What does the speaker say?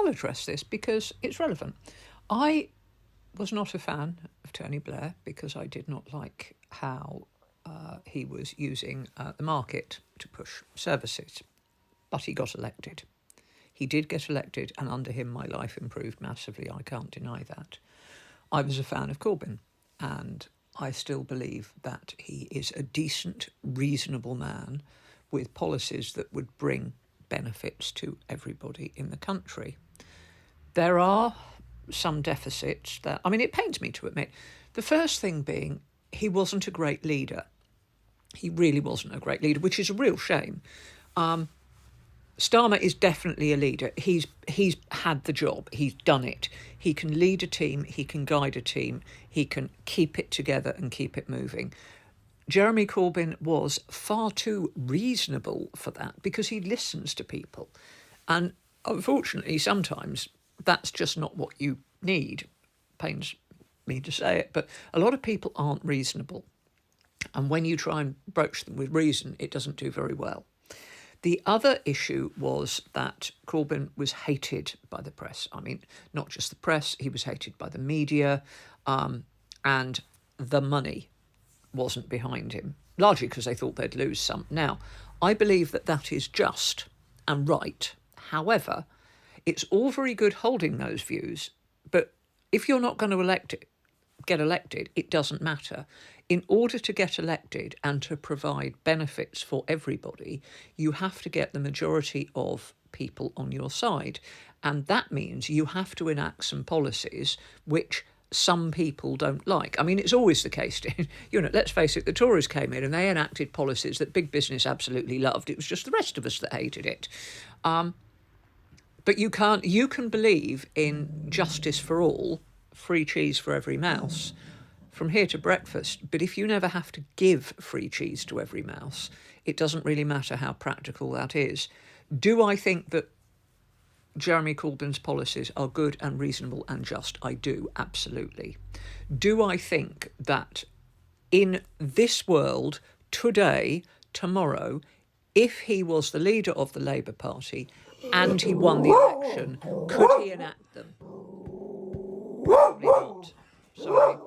I'll address this because it's relevant. I was not a fan of Tony Blair because I did not like how he was using the market to push services. But he got elected. He did get elected, and under him my life improved massively. I can't deny that. I was a fan of Corbyn, and I still believe that he is a decent, reasonable man with policies that would bring benefits to everybody in the country. There are some deficits that, it pains me to admit. The first thing being, he wasn't a great leader. He really wasn't a great leader, which is a real shame. Starmer is definitely a leader. He's had the job. He's done it. He can lead a team. He can guide a team. He can keep it together and keep it moving. Jeremy Corbyn was far too reasonable for that because he listens to people. And unfortunately, sometimes that's just not what you need. Pains me to say it, but a lot of people aren't reasonable. And when you try and broach them with reason, it doesn't do very well. The other issue was that Corbyn was hated by the press. Not just the press, he was hated by the media, and the money wasn't behind him, largely because they thought they'd lose some. Now, I believe that that is just and right. However, it's all very good holding those views, but if you're not going to get elected, it doesn't matter. In order to get elected and to provide benefits for everybody, you have to get the majority of people on your side. And that means you have to enact some policies which some people don't like. It's always the case. Let's face it, the Tories came in and they enacted policies that big business absolutely loved. It was just the rest of us that hated it. But you can believe in justice for all, free cheese for every mouse, from here to breakfast. But if you never have to give free cheese to every mouse, it doesn't really matter how practical that is. Do I think that Jeremy Corbyn's policies are good and reasonable and just? I do, absolutely. Do I think that in this world, today, tomorrow, if he was the leader of the Labour Party and he won the election, could he enact them? Probably not. Sorry.